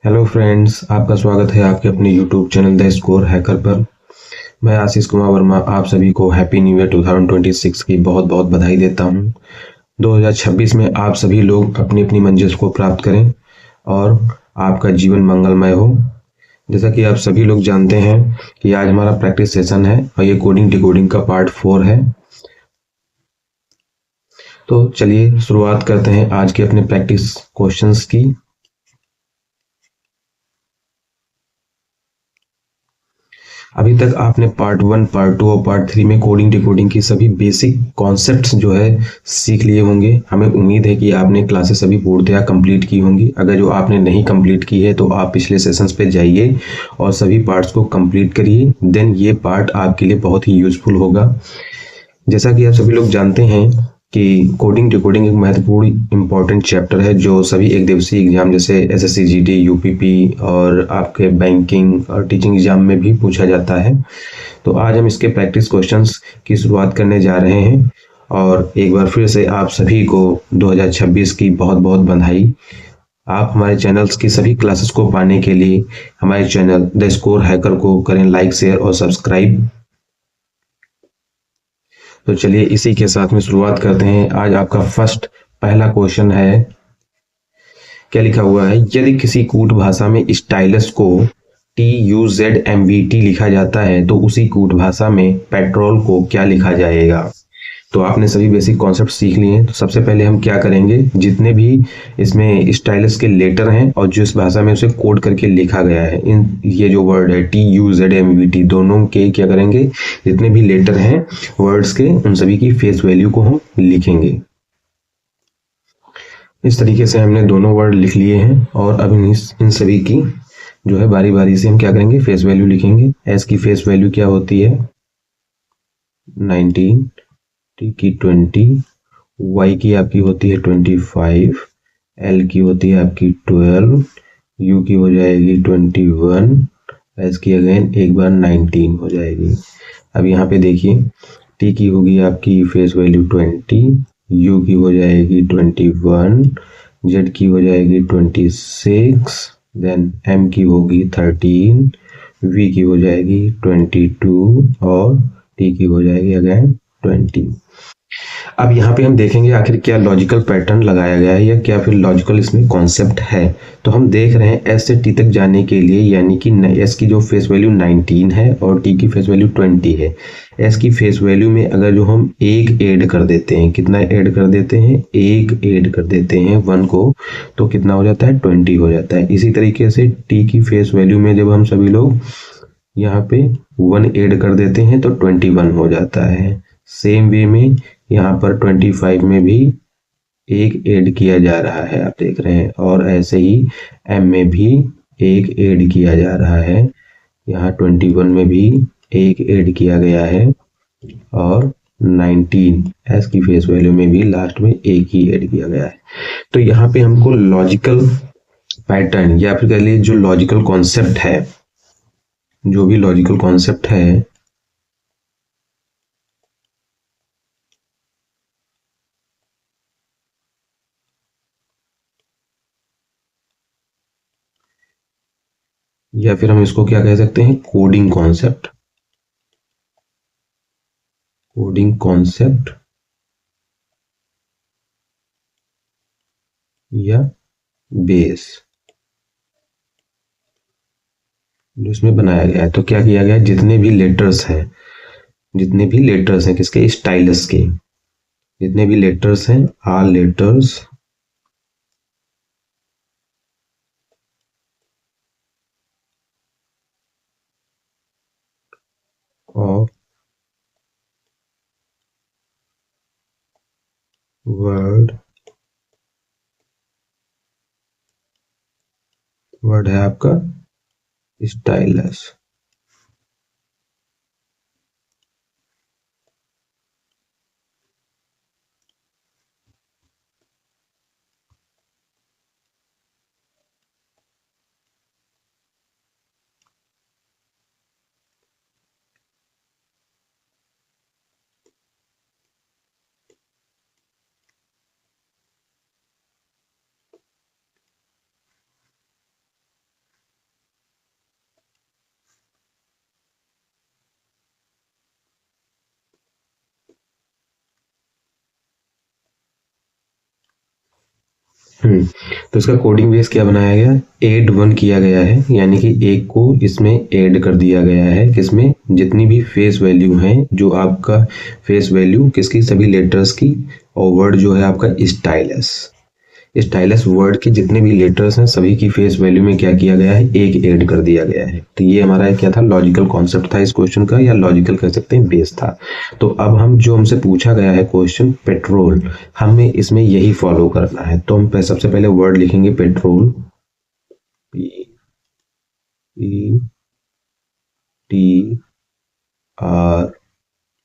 Hello friends, आपका स्वागत है आपके अपने YouTube channel the score hacker पर। मैं आशीष कुमार वर्मा आप सभी को हैप्पी न्यू ईयर 2026 की बहुत बहुत बधाई देता हूं। 2026 में आप सभी लोग अपनी अपनी मंजिल को प्राप्त करें और आपका जीवन मंगलमय हो। जैसा कि आप सभी लोग जानते हैं कि आज हमारा प्रैक्टिस सेशन है और ये कोडिंग डिकोडिंग का पार्ट 4 है। तो चलिए शुरुआत करते हैं आज के अपने प्रैक्टिस क्वेश्चंस की। अभी तक आपने पार्ट 1, पार्ट 2 और पार्ट 3 में कोडिंग डिकोडिंग की सभी बेसिक कॉन्सेप्ट्स जो है सीख लिए होंगे। हमें उम्मीद है कि आपने क्लासेस सभी पूर्णतया कंप्लीट की होंगी। अगर जो आपने नहीं कंप्लीट की है तो आप पिछले सेशंस पे जाइए और सभी पार्ट्स को कंप्लीट करिए। देन ये पार्ट आपके लिए बहुत ही यूजफुल होगा। जैसा कि आप सभी लोग जानते हैं कि कोडिंग डिकोडिंग एक महत्वपूर्ण इंपॉर्टेंट चैप्टर है जो सभी एक दिवसीय एग्जाम जैसे एसएससी जीडी यूपीपी और आपके बैंकिंग और टीचिंग एग्जाम में भी पूछा जाता है। तो आज हम इसके प्रैक्टिस क्वेश्चंस की शुरुआत करने जा रहे हैं और एक बार फिर से आप सभी को 2026 की बहुत बहुत बधाई। आप हमारे चैनल्स की सभी क्लासेस को पाने के लिए हमारे चैनल द स्कोर हैकर को करें लाइक, शेयर और सब्सक्राइब। तो चलिए इसी के साथ में शुरुआत करते हैं। आज आपका फर्स्ट पहला क्वेश्चन है, क्या लिखा हुआ है, यदि किसी कूट भाषा में स्टाइलस को TUZMBT लिखा जाता है तो उसी कूट भाषा में पेट्रोल को क्या लिखा जाएगा। तो आपने सभी बेसिक कॉन्सेप्ट सीख लिए हैं। तो सबसे पहले हम क्या करेंगे, जितने भी इसमें स्टाइलस के लेटर हैं और जिस भाषा में उसे कोड करके लिखा गया है, इन ये जो वर्ड है TUZMBT दोनों के क्या करेंगे, जितने भी लेटर हैं वर्ड्स के उन सभी की फेस वैल्यू को हम लिखेंगे। इस तरीके से हमने दोनों वर्ड लिख लिए हैं और अब इन सभी की जो है बारी बारी से हम क्या करेंगे, फेस वैल्यू लिखेंगे। एस की फेस वैल्यू क्या होती है 19, टी की 20, वाई की आपकी होती है 25, एल की होती है आपकी 12, यू की हो जाएगी 21, एस की अगेन एक बार 19 हो जाएगी। अब यहाँ पे देखिए, टी की होगी आपकी फेस वैल्यू 20, यू की हो जाएगी 21, जेड की हो जाएगी 26, देन एम की होगी 13, वी की हो जाएगी 22 और टी की हो जाएगी अगेन 20। अब यहाँ पे हम देखेंगे आखिर क्या लॉजिकल पैटर्न लगाया गया है या क्या फिर लॉजिकल इसमें कॉन्सेप्ट है। तो हम देख रहे हैं एस से टी तक जाने के लिए, यानी कि एस की जो फेस वैल्यू 19 है और टी की फेस वैल्यू 20 है। एस की फेस वैल्यू में अगर जो हम एक ऐड कर देते हैं, कितना ऐड कर देते हैं, एक ऐड कर देते हैं 1 को, तो कितना हो जाता है 20 हो जाता है। इसी तरीके से टी की फेस वैल्यू में जब हम सभी लोग यहाँ पे 1 ऐड कर देते हैं तो 21 हो जाता है। सेम वे में यहाँ पर 25 में भी एक ऐड किया जा रहा है, आप देख रहे हैं, और ऐसे ही एम में भी एक ऐड किया जा रहा है। यहाँ 21 में भी एक ऐड किया गया है और 19 एस की फेस वैल्यू में भी लास्ट में एक ही ऐड किया गया है। तो यहाँ पे हमको लॉजिकल पैटर्न या फिर कह लीजिए जो लॉजिकल कॉन्सेप्ट है, जो भी लॉजिकल कॉन्सेप्ट है, या फिर हम इसको क्या कह सकते हैं, कोडिंग कॉन्सेप्ट। कोडिंग कॉन्सेप्ट या बेस जो इसमें बनाया गया है। तो क्या किया गया है, जितने भी लेटर्स हैं, जितने भी लेटर्स हैं किसके, स्टाइलस के, जितने भी लेटर्स हैं are letters of word, word है आपका स्टाइलस। तो इसका कोडिंग बेस क्या बनाया गया, ऐड 1 किया गया है, यानी कि एक को इसमें ऐड कर दिया गया है, किसमें, जितनी भी फेस वैल्यू हैं, जो आपका फेस वैल्यू किसकी, सभी लेटर्स की, और वर्ड जो है आपका स्टाइलस, स्टाइलस वर्ड के जितने भी लेटर्स हैं सभी की फेस वैल्यू में क्या किया गया है, एक ऐड कर दिया गया है। तो ये हमारा क्या था, लॉजिकल कॉन्सेप्ट था इस क्वेश्चन का, या लॉजिकल कह सकते हैं, बेस था। तो अब हम जो हमसे पूछा गया है क्वेश्चन पेट्रोल, हमें इसमें यही फॉलो करना है। तो हम सबसे पहले वर्ड लिखेंगे petrol, P E T R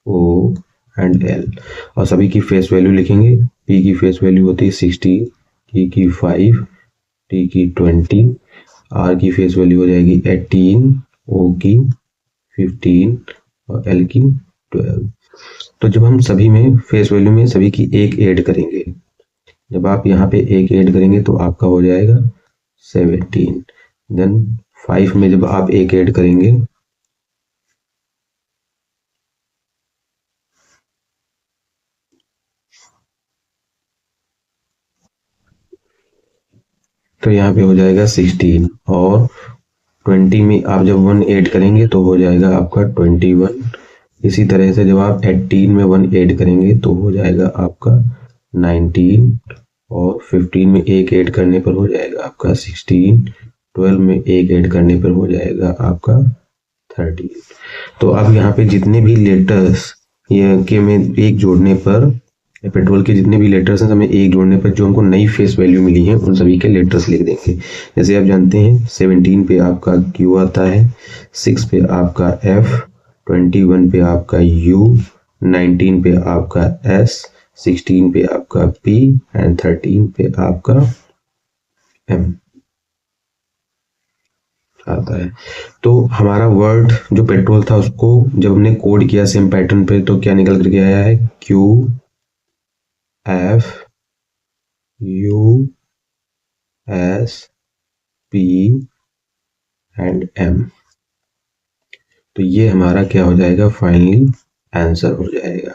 O and L, और सभी की फेस वैल्यू लिखेंगे। पी की फेस वैल्यू होती है 60, ई की 5, टी की 20, आर की फेस वैल्यू हो जाएगी 18, ओ की 15 और एल की 12। तो जब हम सभी में फेस वैल्यू में सभी की एक ऐड करेंगे, जब आप यहाँ पे एक ऐड करेंगे तो आपका हो जाएगा 17। देन 5 में जब आप एक ऐड करेंगे तो यहाँ पे हो जाएगा 16, और 20 में आप जब 1 ऐड करेंगे तो हो जाएगा आपका 21। इसी तरह से जब आप 18 में 1 ऐड करेंगे तो हो जाएगा आपका 19, और 15 में एक ऐड करने पर हो जाएगा आपका 16, 12 में एक ऐड करने पर हो जाएगा आपका 13। तो अब यहाँ पे जितने भी लेटर्स ये के में एक जोड़ने पर, पेट्रोल के जितने भी लेटर्स हैं हमें एक जोड़ने पर जो हमको नई फेस वैल्यू मिली है उन सभी के लेटर्स लिख देंगे। जैसे आप जानते हैं 17 पे आपका क्यू आता है, 6 पे आपका एफ, 21 पे आपका यू, 19 पे आपका एस, 16 पे आपका पी एंड 13 पे आपका एम आता है। तो हमारा वर्ड जो पेट्रोल था उसको जब हमने कोड किया सेम पैटर्न पे तो क्या निकल करके आया है, Q F U S P and M. तो ये हमारा क्या हो जाएगा, फाइनली आंसर हो जाएगा।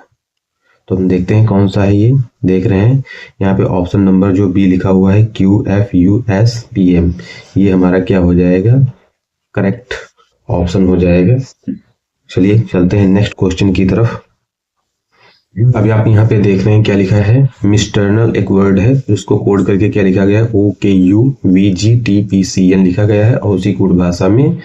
तो हम देखते हैं कौन सा है, ये देख रहे हैं यहाँ पे ऑप्शन नंबर जो बी लिखा हुआ है Q F U S P M, ये हमारा क्या हो जाएगा, करेक्ट ऑप्शन हो जाएगा। चलिए चलते हैं नेक्स्ट क्वेश्चन की तरफ। अभी आप यहाँ पे देख रहे हैं क्या लिखा है, मिस्टर्नल एक वर्ड है उसको कोड करके क्या लिखा गया है, O K U V G T P C N लिखा गया है, और उसी कोड भाषा में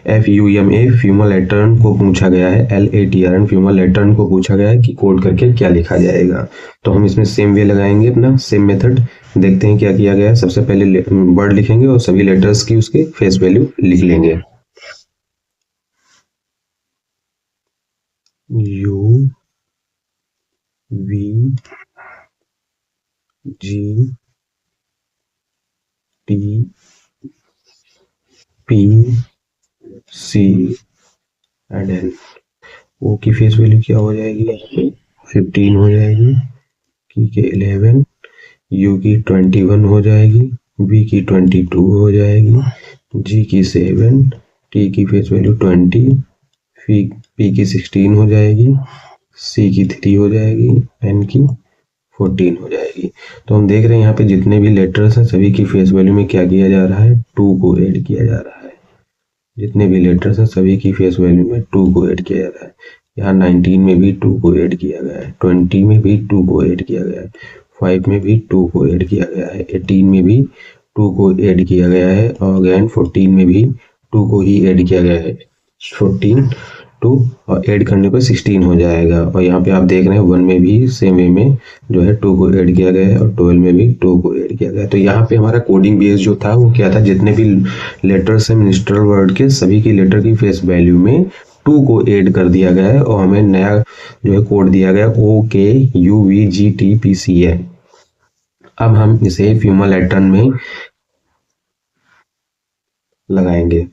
एफ यू एम ए फ्यूमल लेटर्न को पूछा गया है, L A T R N फ्यूमल लेटर्न को पूछा गया है कि कोड करके क्या लिखा जाएगा। तो हम इसमें सेम वे लगाएंगे, अपना सेम मेथड। देखते हैं क्या किया गया है। सबसे पहले वर्ड लिखेंगे और सभी लेटर्स की उसके फेस वैल्यू लिख लेंगे। U V G T P C and N. O की फेस वैल्यू क्या हो जाएगी, 15 हो जाएगी, की के 11, यू की 21 हो जाएगी, बी की 22 हो जाएगी, जी की 7, टी की फेस वैल्यू 20, पी की 16 हो जाएगी, सी की 3 हो जाएगी, एन की 14 हो जाएगी। तो हम देख रहे हैं यहाँ पे जितने भी लेटर्स हैं सभी की फेस वैल्यू में क्या किया जा रहा है, 2 को ऐड किया जा रहा है। जितने भी लेटर्स हैं सभी की फेस वैल्यू में 2 को ऐड किया जा रहा है। यहाँ 19 में भी 2 को ऐड किया गया है, 20 में भी 2 को ऐड किया गया है, 5 में भी 2 को ऐड किया गया है, 18 में भी 2 को ऐड किया गया है, और अगेन 14 में भी 2 को ही ऐड किया गया है। 14 2 और ऐड करने पर 16 हो जाएगा। और यहाँ पे आप देख रहे हैं 1 में भी सेम वे में जो है 2 को ऐड किया गया है, और 12 में भी 2 को ऐड किया गया है। तो यहाँ पे हमारा कोडिंग बेस जो था वो क्या था, जितने भी लेटर्स हैं मिनिस्ट्रल वर्ड के सभी की लेटर की फेस वैल्यू में 2 को ऐड कर दिया गया है, और हमें नया जो है कोड दिया गया O K U V G T P C है। अब हम इसे फ्यूमल लेटर में लगाएंगे।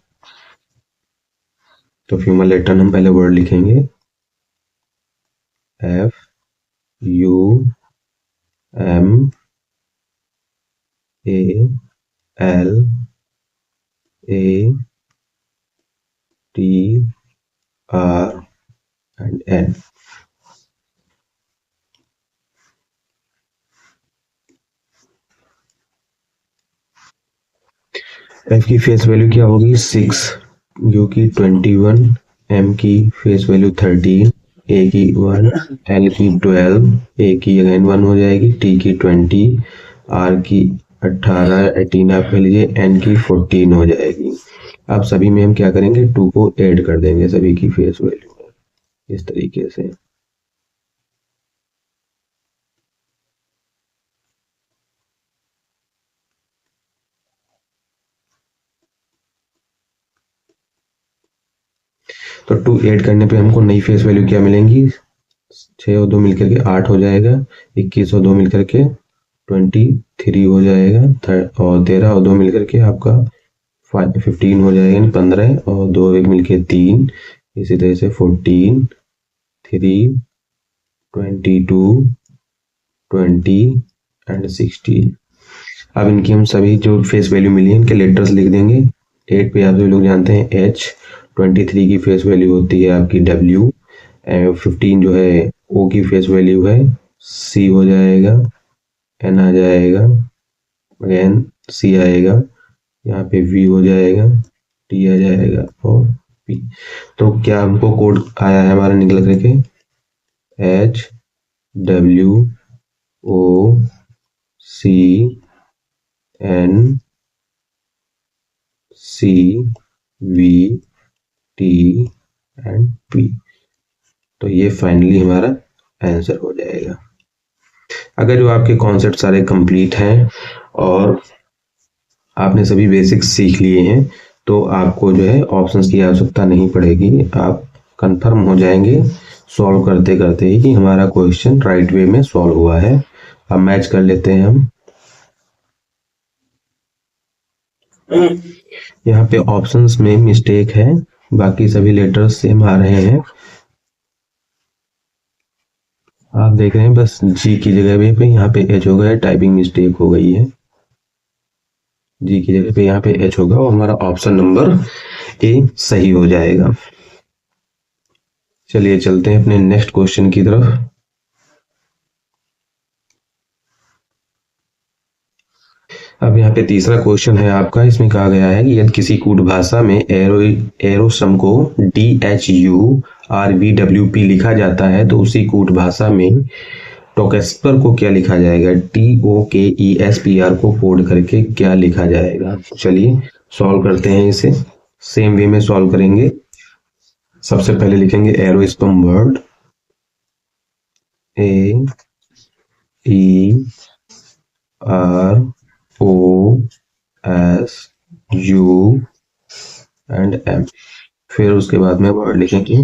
तो फ्यूमल लेटर हम पहले वर्ड लिखेंगे F U M A L A T R and N. F की फेस वैल्यू क्या होगी 6, यू की 21, एम की फेस वैल्यू 13, ए की 1, एल की 12, ए की अगेन 1 हो जाएगी, टी की 20, आर की 18, 18 आप कह लीजिए, एन की 14 हो जाएगी। अब सभी में हम क्या करेंगे 2 को ऐड कर देंगे सभी की फेस वैल्यू में इस तरीके से। तो 2 ऐड करने पे हमको नई फेस वैल्यू क्या मिलेंगी, 6 और 2 मिलकर के 8 हो जाएगा, 21 और 2 मिलकर के 23 हो जाएगा, और 13 और 2 मिलकर के आपका 15 हो जाएगा, 15 और 2 एक मिलके 3, इसी तरह से 14, 3, 22, 20 एंड 16। अब इनकी हम सभी जो फेस वैल्यू मिली है इनके लेटर्स लिख देंगे। 8 पे आप सभी लोग जानते हैं एच, 23 की फेस वैल्यू होती है आपकी डब्ल्यू, 15 जो है ओ की फेस वैल्यू है सी हो जाएगा, एन आ जाएगा, अगेन सी आएगा, यहाँ पे वी हो जाएगा, टी आ जाएगा और पी। तो क्या हमको कोड आया है हमारा निकल करके H W O C N C V T and P. तो ये फाइनली हमारा आंसर हो जाएगा। अगर जो आपके कॉन्सेप्ट सारे कंप्लीट हैं और आपने सभी बेसिक्स सीख लिए हैं तो आपको जो है ऑप्शंस की आवश्यकता नहीं पड़ेगी, आप कंफर्म हो जाएंगे सॉल्व करते करते ही कि हमारा क्वेश्चन राइट वे में सॉल्व हुआ है। अब मैच कर लेते हैं हम। यहाँ पे ऑप्शंस में मिस्टेक है, बाकी सभी लेटर्स सेम आ रहे हैं। आप देख रहे हैं बस जी की जगह पे यहाँ पे एच हो गया, टाइपिंग मिस्टेक हो गई है, जी की जगह पे यहाँ पे एच होगा और हमारा ऑप्शन नंबर ए सही हो जाएगा। चलिए चलते हैं अपने नेक्स्ट क्वेश्चन की तरफ। अब यहाँ पे तीसरा क्वेश्चन है आपका, इसमें कहा गया है कि यदि किसी कूट भाषा में एरो सम को DHURVWP लिखा जाता है तो उसी कूट भाषा में टोकेस्पर को क्या लिखा जाएगा, TOKESPR को कोड करके क्या लिखा जाएगा। चलिए सॉल्व करते हैं इसे, सेम वे में सॉल्व करेंगे। सबसे पहले लिखेंगे arrow sperm word AEROSU and M। फिर उसके बाद में वर्ड लिखेंगे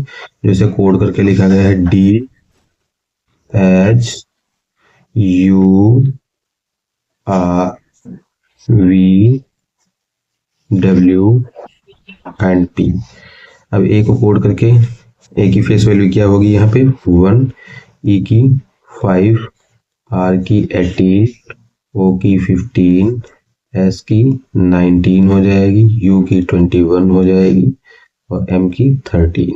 जैसे कोड करके लिखा गया है DHURVW एंड P। अब ए को कोड करके ए की फेस वैल्यू क्या होगी यहाँ पे 1, ई की 5, आर की 18, ओ की 15, एस की 19 हो जाएगी, यू की 21 हो जाएगी और एम की 13।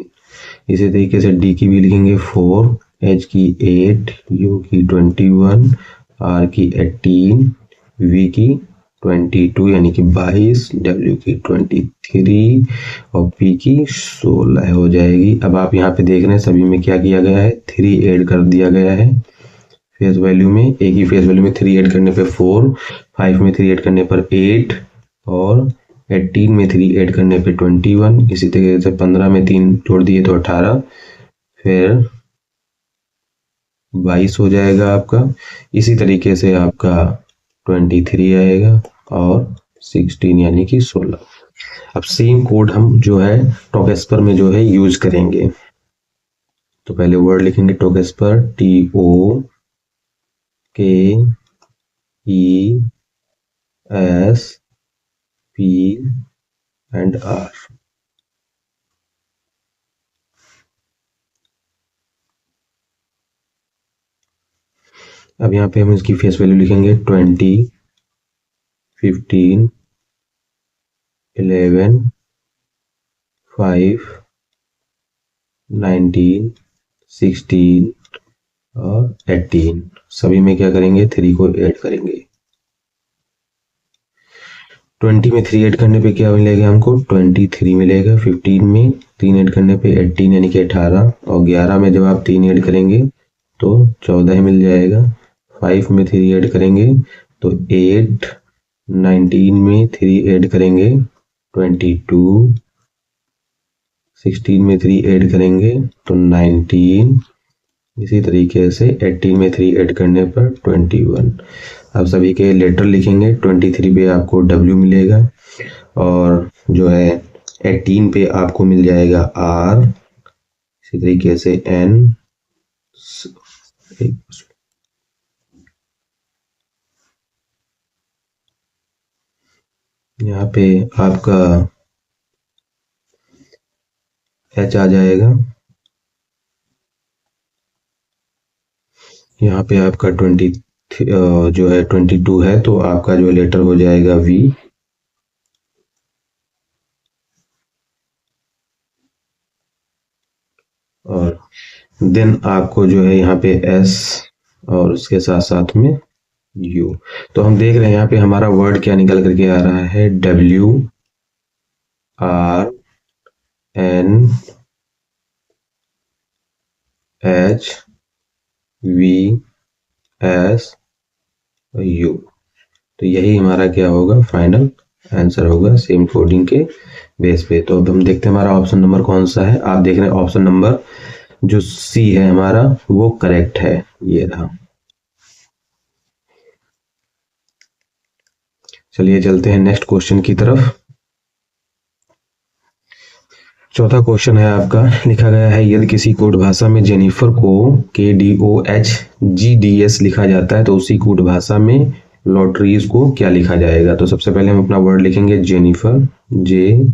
इसी तरीके से डी की भी लिखेंगे 4, एच की 8, यू की 21, आर की 18, वी की 22 यानी कि 22, डब्ल्यू की 23 और पी की 16 हो जाएगी। अब आप यहाँ पे देख रहे हैं सभी में क्या किया गया है 3 ऐड कर दिया गया है फेस वैल्यू में। ए की फेस वैल्यू में 3 ऐड करने पे 4, 5 में 3 ऐड करने पर 8 और 18 में 3 ऐड करने पे 21, इसी तरीके से 15 में 3 जोड़ दिए तो 18, फिर 22 हो जाएगा आपका। इसी तरीके से आपका 23 आएगा और 16 यानी कि 16। अब सेम कोड हम जो है टोकेस्पर में जो है यूज करेंगे। तो पहले वर्ड लिखेंगे टोकेस्पर TOKESPR। And R। अब यहाँ पे हम इसकी फेस वैल्यू लिखेंगे 20, 15, 11, 5, 19, 16 और 18। सभी में क्या करेंगे 3 को ऐड करेंगे। 20 में 3 ऐड करने पे क्या मिलेगा हमको? 23 मिलेगा। 15 में 3 ऐड करने पे 18 यानी कि 18, और 11 में जब आप 3 ऐड करेंगे तो 14 ही मिल जाएगा। 5 में 3 ऐड करेंगे तो 8, 19 में 3 ऐड करेंगे 22, 16 में 3 ऐड करेंगे तो 19, इसी तरीके से 18 में 3 ऐड करने पर 21। अब सभी के लेटर लिखेंगे। 23 पे आपको W मिलेगा, और जो है 18 पे आपको मिल जाएगा R, इसी तरीके से N, यहाँ पे आपका H आ जाएगा। यहाँ पे आपका 20 जो है 22 है, तो आपका जो लेटर हो जाएगा V। और देन आपको जो है यहाँ पे S, और उसके साथ साथ में U। तो हम देख रहे हैं यहाँ पे हमारा वर्ड क्या निकल करके आ रहा है? W R N H V S U। तो यही हमारा क्या होगा? फाइनल आंसर होगा सेम कोडिंग के बेस पे। तो अब हम देखते हैं हमारा ऑप्शन नंबर कौन सा है। आप देख रहे हैं ऑप्शन नंबर जो सी है हमारा वो करेक्ट है, ये रहा। चलिए चलते हैं नेक्स्ट क्वेश्चन की तरफ। चौथा क्वेश्चन है आपका, लिखा गया है यदि किसी कोड भाषा में जेनिफर को KDOHGDS लिखा जाता है तो उसी कोड भाषा में लॉटरीज को क्या लिखा जाएगा? तो सबसे पहले हम अपना वर्ड लिखेंगे जेनिफर, JENIFER।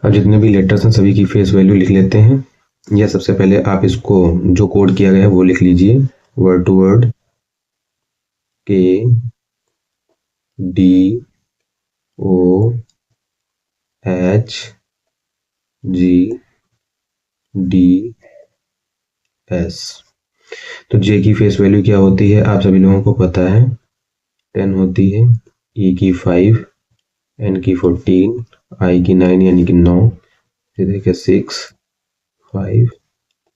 अब जितने भी लेटर्स हैं सभी की फेस वैल्यू लिख लेते हैं, या सबसे पहले आप इसको जो कोड किया गया है वो लिख लीजिए। Word to word KDOHGDS। तो जे की फेस वैल्यू क्या होती है आप सभी लोगों को पता है, 10 होती है। E की 5, N की 14, I की 9 यानी कि 9, फिर देखिए 6, 5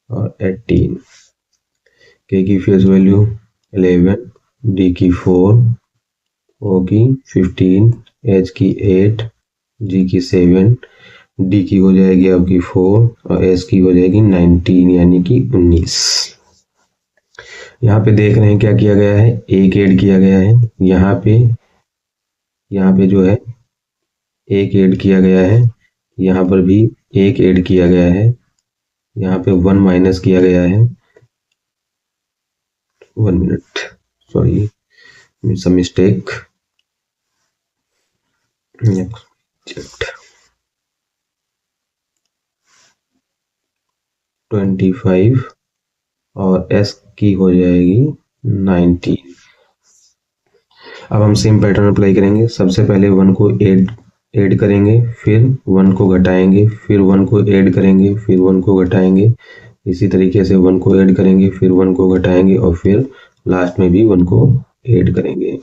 और 18। K की फेस वैल्यू 11, D की 4, O की 15, H की 8, G की 7, D की हो जाएगी आपकी 4 और S की हो जाएगी 19 यानी कि 19। यहाँ पे देख रहे हैं क्या किया गया है? एक ऐड किया गया है। यहाँ पे जो है एक ऐड किया गया है, यहाँ पर भी एक ऐड किया गया है, यहाँ पे 1 माइनस किया गया है। 1 मिनट, सॉरी, some mistake। 25 और S की हो जाएगी 19। अब हम सेम पैटर्न अप्लाई करेंगे। सबसे पहले 1 को ऐड करेंगे, फिर 1 को घटाएंगे, फिर 1 को ऐड करेंगे, फिर 1 को घटाएंगे। इसी तरीके से 1 को ऐड करेंगे, फिर 1 को घटाएंगे और फिर लास्ट में भी 1 को ऐड करेंगे।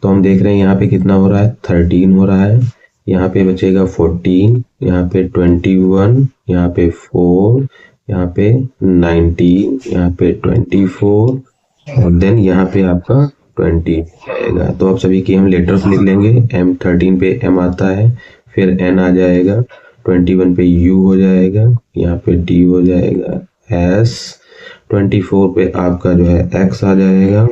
तो हम देख रहे हैं यहाँ पे कितना हो रहा है? 13 हो रहा है। यहाँ पे बचेगा 14, यहाँ पे 21, यहाँ पे 4, यहाँ पे 19, यहाँ पे 24 और देन यहाँ पे आपका 20 आएगा। तो आप सभी की हम लेटर्स लिख लेंगे। M13 पे M आता है, फिर N आ जाएगा, 21 पे U हो जाएगा, यहाँ पे D हो जाएगा, S, 24 पे आपका जो है X आ जाएगा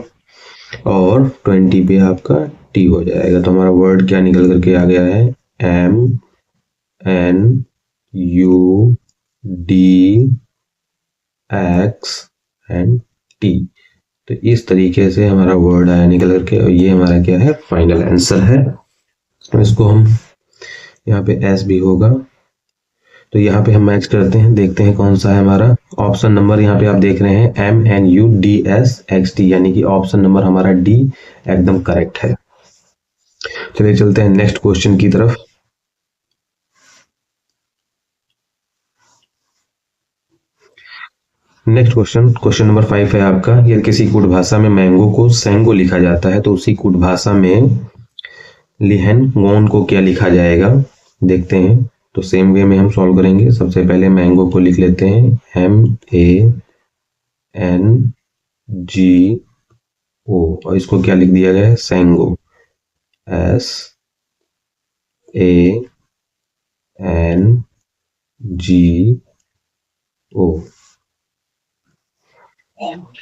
और 20 पे आपका T हो जाएगा। तो हमारा वर्ड क्या निकल करके आ गया है? M N U D X and T। तो इस तरीके से हमारा वर्ड आया निकल करके, और ये हमारा क्या है? फाइनल आंसर है। तो इसको हम यहाँ पे S भी होगा, तो यहाँ पे हम मैच करते हैं, देखते हैं कौन सा है हमारा ऑप्शन नंबर। यहाँ पे आप देख रहे हैं MNUDSXT, यानी कि ऑप्शन नंबर हमारा डी एकदम करेक्ट है। चलिए चलते हैं नेक्स्ट क्वेश्चन की तरफ। नेक्स्ट क्वेश्चन नंबर 5 है आपका। यदि किसी कूट भाषा में मैंगो को सैंगो लिखा जाता है तो उसी कूट भाषा में लिहन गोन को क्या लिखा जाएगा, देखते हैं। तो सेम वे में हम सॉल्व करेंगे। सबसे पहले मैंगो को लिख लेते हैं MANGO, और इसको क्या लिख दिया गया है, सैंगो, SANGO।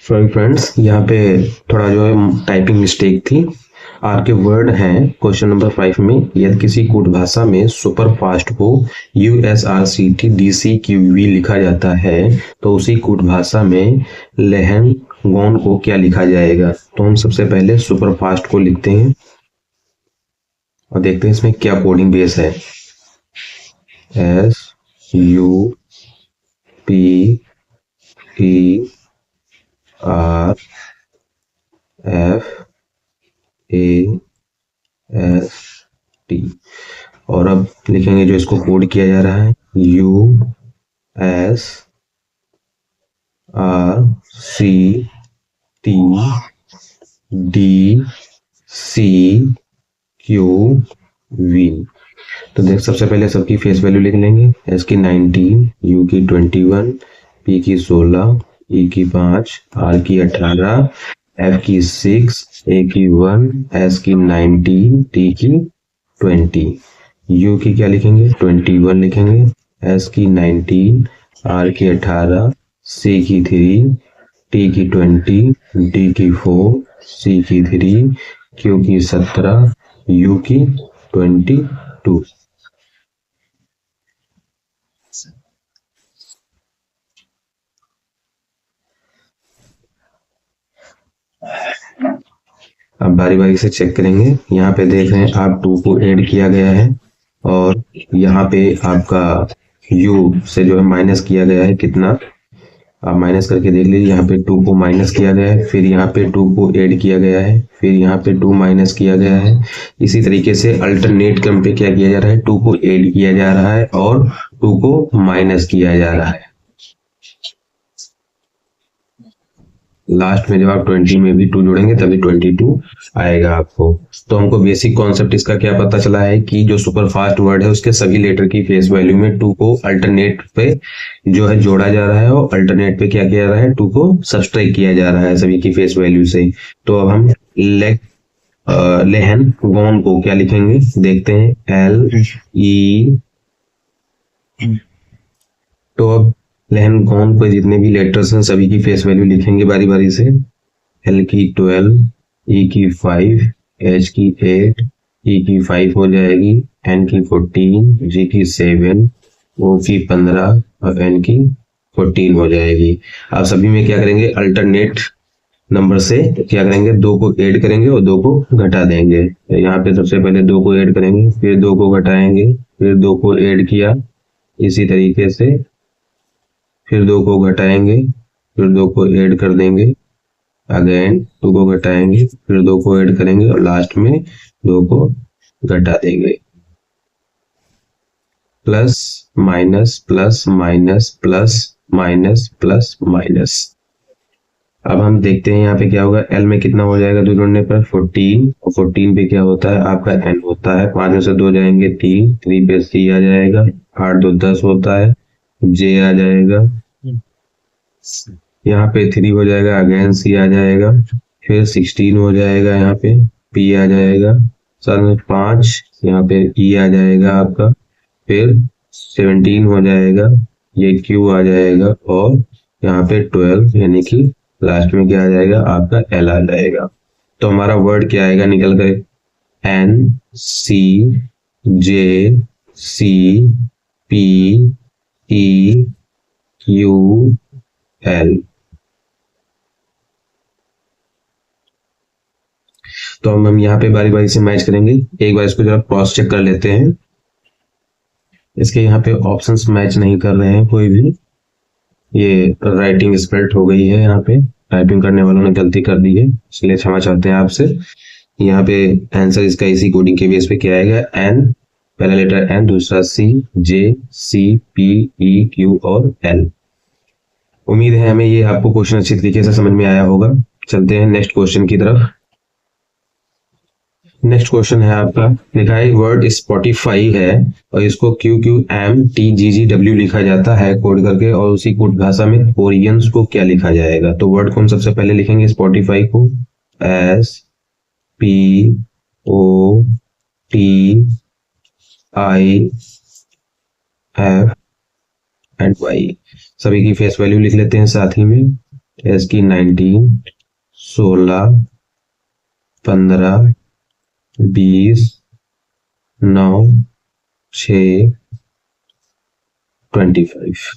सॉरी फ्रेंड्स, यहाँ पे थोड़ा जो है टाइपिंग मिस्टेक थी। आपके वर्ड हैं क्वेश्चन नंबर 5 में, यदि किसी कूट भाषा में सुपर फास्ट को USRCTDCQV लिखा जाता है तो उसी कूट भाषा में लेहन गोन को क्या लिखा जाएगा। तो हम सबसे पहले सुपर फास्ट को लिखते हैं और देखते हैं इसमें क्या कोडिंग बेस है। SUPERFAST, और अब लिखेंगे जो इसको कोड किया जा रहा है USRCTDCQV। तो देख सबसे पहले सबकी फेस वैल्यू लिख लेंगे। S की 19, U की 21, P की 16, E की 5, R की 18, F की 6, A की 1, S की 19, T की 20। U की क्या लिखेंगे, 21 लिखेंगे, S की 19, R की 18, C की 3, T की 20, D की 4, C की 3, Q की 17, U की 22। अब बारी बारी से चेक करेंगे। यहाँ पे देख रहे हैं आप 2 को ऐड किया गया है और यहाँ पे आपका U से जो है माइनस किया गया है। कितना आप माइनस करके देख लीजिए। यहाँ पे 2 को माइनस किया गया है, फिर यहाँ पे 2 को ऐड किया गया है, फिर यहाँ पे 2 माइनस किया गया है। इसी तरीके से अल्टरनेट क्रम पे क्या किया जा रहा है, 2 को ऐड किया जा रहा है और 2 को माइनस किया जा रहा है। लास्ट में जब आप 20 में भी 2 जोड़ेंगे तभी 22 आएगा आपको। तो हमको बेसिक कॉन्सेप्ट इसका क्या पता चला है कि जो सुपर फास्ट वर्ड है उसके सभी लेटर की फेस वैल्यू में 2 को अल्टरनेट पे जो है जोड़ा जा रहा है और अल्टरनेट पे क्या किया जा रहा है, 2 को सब्सट्रैक्ट किया जा रहा है सभी की फेस वैल्यू से। तो अब हम लेहन गोन को क्या लिखेंगे, देखते हैं LE। तो अब लेहन गोन पे जितने भी लेटर्स हैं सभी की फेस वैल्यू लिखेंगे बारी बारी से। L की 12, E की 5, H की 8, E की 5 हो जाएगी, N की 14, G की 7, O की 15 और N की 14 हो जाएगी। आप सभी में क्या करेंगे, अल्टरनेट नंबर से क्या करेंगे, 2 को ऐड करेंगे और 2 को घटा देंगे। यहाँ पे सबसे पहले 2 को ऐड करेंगे, फिर 2 को घटाएंगे, फिर 2 को ऐड किया, इसी तरीके से फिर 2 को घटाएंगे, फिर 2 को ऐड कर देंगे, अगेन 2 को घटाएंगे, फिर 2 को ऐड करेंगे और लास्ट में 2 को घटा देंगे। Plus minus plus minus plus minus plus minus. अब हम देखते हैं यहाँ पे क्या होगा। L में कितना हो जाएगा 2 जोड़ने पर 14, और 14 पे क्या होता है आपका N होता है। 5 में से 2 जाएंगे 3 पे C आ जाएगा, 8 2 10 होता है, J आ जाएगा, यहाँ पे 3 हो जाएगा, अगेन C आ जाएगा, फिर 16 हो जाएगा, यहाँ पे P आ जाएगा, साथ में 5 यहाँ पे E आ जाएगा आपका, फिर 17 हो जाएगा, ये Q आ जाएगा, और यहाँ पे 12 यानी कि लास्ट में क्या आ जाएगा आपका L आ जाएगा। तो हमारा वर्ड क्या आएगा निकल कर, NCJCPE QL। तो हम यहाँ पे बारी बारी से मैच करेंगे। एक बार इसको जरा क्रॉस चेक कर लेते हैं। इसके यहाँ पे ऑप्शंस मैच नहीं कर रहे हैं कोई भी, ये राइटिंग स्पेल्ट हो गई है, यहाँ पे टाइपिंग करने वालों ने गलती कर दी है, इसलिए क्षमा चाहते हैं आपसे। यहाँ पे आंसर इसका इसी कोडिंग के बेस पे क्या आएगा, एन, पहला लेटर एन, दूसरा सी, जे, सी, पी, ई, क्यू और एल। उम्मीद है हमें ये आपको क्वेश्चन अच्छी तरीके से समझ में आया होगा। चलते हैं नेक्स्ट क्वेश्चन की तरफ। नेक्स्ट क्वेश्चन है आपका, लिखा है वर्ड स्पॉटिफाई है और इसको QQMTGGW लिखा जाता है कोड करके, और उसी कोड भाषा में कोरियंस को क्या लिखा जाएगा। तो वर्ड को हम सबसे पहले लिखेंगे स्पॉटिफाई को SPOTIFY। सभी की फेस वैल्यू लिख लेते हैं साथ ही में। एस की 19, 16, 15, 20, 9, 6, 25।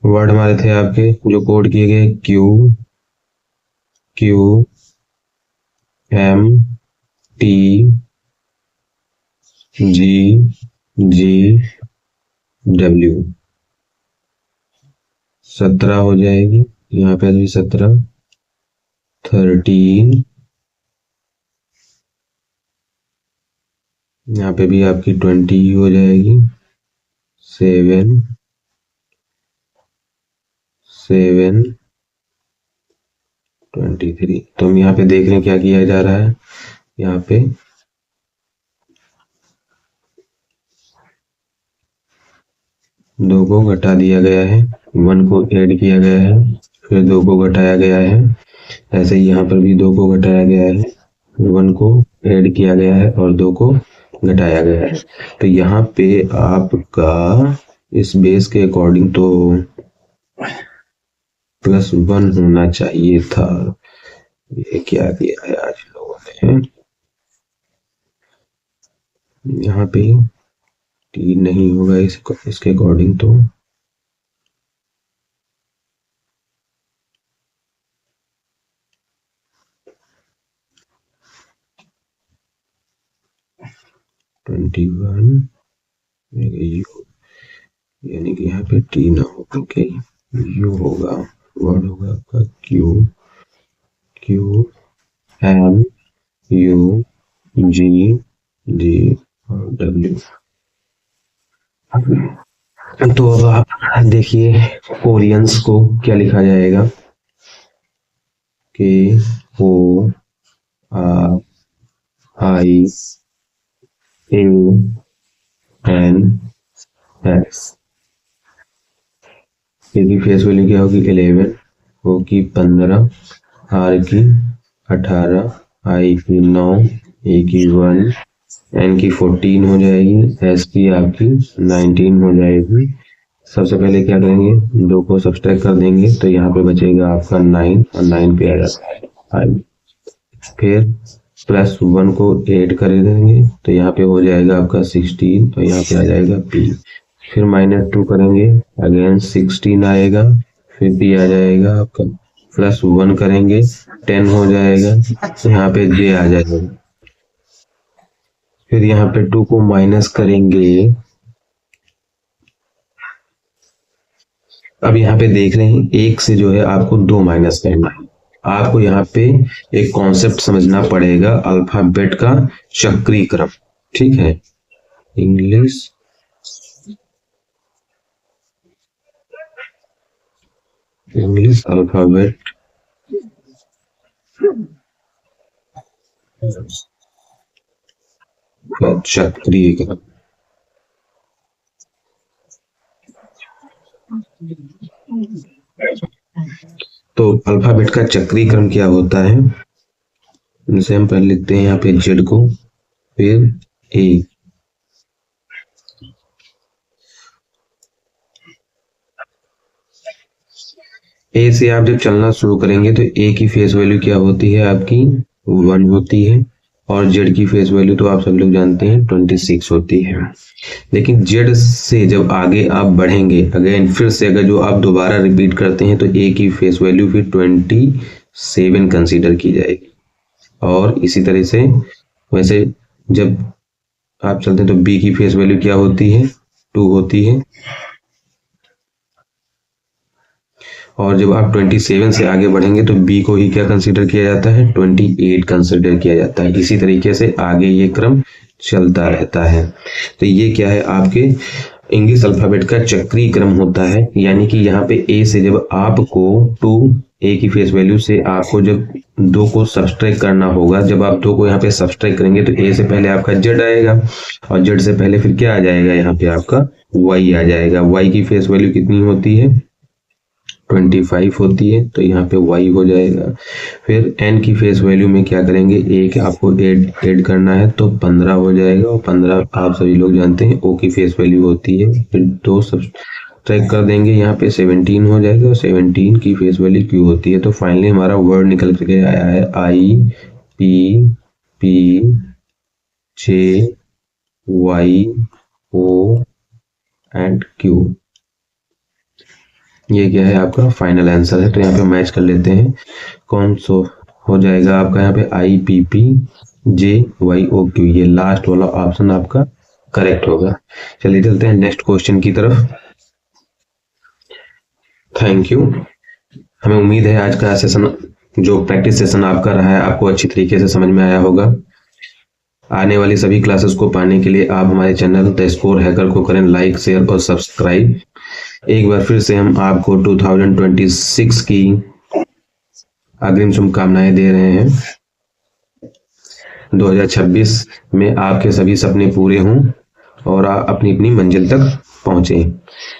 वर्ड हमारे थे आपके जो कोड किए गए QQMTGGW। 17 हो जाएगी, यहाँ पे भी 17, 13, यहाँ पे भी आपकी 20 हो जाएगी, 7, 23। तो हम यहाँ पे देख रहे हैं क्या किया जा रहा है, यहाँ पे दो को घटा दिया गया है, 1 को ऐड किया गया है, फिर 2 को घटाया गया है। ऐसे ही यहाँ पर भी 2 को घटाया गया है, 1 को ऐड किया गया है और 2 को घटाया गया है। तो यहाँ पे आपका इस बेस के अकॉर्डिंग तो +1 होना चाहिए था। ये क्या दिया है आज लोगों ने, यहाँ पे 3 नहीं होगा इसके अकॉर्डिंग तो। यानी कि यहाँ पे टी ना हो क्योंकि यू होगा, वर्ड होगा आपका QQMUGG और W। तो अब आप देखिए कोरियंस को क्या लिखा जाएगा, KORIANS। की फेस वैल्यू क्या होगी 11, O की 15, R की 18, I की 9, A की 1, N की 14 हो जाएगी, S की आपकी 19 हो जाएगी। सबसे पहले क्या करेंगे, 2 को सब्सट्रैक्ट कर देंगे तो यहाँ पे बचेगा आपका 9 और 9 पे आ जाता है 5। फिर +1 को ऐड कर देंगे तो यहाँ पे हो जाएगा आपका 16 और यहाँ पे आ जाएगा P। फिर -2 करेंगे, अगेन 16 आएगा, फिर P आ जाएगा आपका, +1 करेंगे 10 हो जाएगा, यहाँ पे J आ जाएगा। फिर यहाँ पे 2 को माइनस करेंगे। अब यहाँ पे देख रहे हैं 1 से जो है आपको 2 माइनस करना है। आपको यहाँ पे एक कॉन्सेप्ट समझना पड़ेगा, अल्फाबेट का चक्रीय क्रम, ठीक है। इंग्लिश अल्फाबेट का चक्रीय क्रम। तो अल्फाबेट का चक्रीय क्रम क्या होता है, इनसे हम पहले लिखते हैं यहाँ पे Z को, फिर A, A से आप जब चलना शुरू करेंगे तो A की फेस वैल्यू क्या होती है आपकी 1 होती है, और Z की फेस वैल्यू तो आप सब लोग जानते हैं 26 होती है। लेकिन Z से जब आगे आप बढ़ेंगे, अगेन फिर से अगर जो आप दोबारा रिपीट करते हैं तो A की फेस वैल्यू फिर 27 कंसीडर की जाएगी। और इसी तरह से वैसे जब आप चलते हैं तो बी की फेस वैल्यू क्या होती है, 2 होती है। और जब आप 27 से आगे बढ़ेंगे तो बी को ही क्या कंसीडर किया जाता है, 28 कंसीडर किया जाता है। इसी तरीके से आगे ये क्रम चलता रहता है। तो ये क्या है, आपके इंग्लिश अल्फाबेट का चक्रीय क्रम होता है। यानी कि यहाँ पे ए से जब आपको 2 ए की फेस वैल्यू से आपको जब 2 को सब्सट्रैक्ट करना होगा, जब आप 2 को यहाँ पे सब्सट्रैक्ट करेंगे तो ए से पहले आपका जेड आएगा और जेड से पहले फिर क्या आ जाएगा, यहाँ पे आपका वाई आ जाएगा। वाई की फेस वैल्यू कितनी होती है, 25 होती है, तो यहाँ पे y हो जाएगा। फिर n की फेस वैल्यू में क्या करेंगे, एक आपको ऐड करना है तो 15 हो जाएगा, और 15 आप सभी लोग जानते हैं o की फेस वैल्यू होती है। फिर 2 सब्ट्रैक्ट कर देंगे, यहाँ पे 17 हो जाएगा, और 17 की फेस वैल्यू q होती है। तो फाइनली हमारा वर्ड निकल के आया है IPPJYO एंड Q। ये क्या है, आपका फाइनल आंसर है। तो यहाँ पे मैच कर लेते हैं, कौन सा हो जाएगा आपका, यहाँ पे IPPJYOQ, ये लास्ट वाला ऑप्शन आपका करेक्ट होगा। चलिए चलते हैं नेक्स्ट क्वेश्चन की तरफ। Thank you. हमें उम्मीद है आज का सेशन, जो प्रैक्टिस सेशन आपका रहा है, आपको अच्छी तरीके से समझ में आया होगा। आने वाली सभी क्लासेस को पाने के लिए आप हमारे चैनल द स्कोर हैकर को करें लाइक, शेयर और सब्सक्राइब। एक बार फिर से हम आपको 2026 की अग्रिम शुभकामनाएं दे रहे हैं। 2026 में आपके सभी सपने पूरे हों और आप अपनी अपनी मंजिल तक पहुंचे।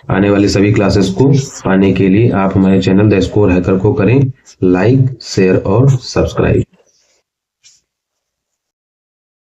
आने वाली सभी क्लासेस को पाने के लिए आप हमारे चैनल द स्कोर हैकर को करें लाइक, शेयर और सब्सक्राइब।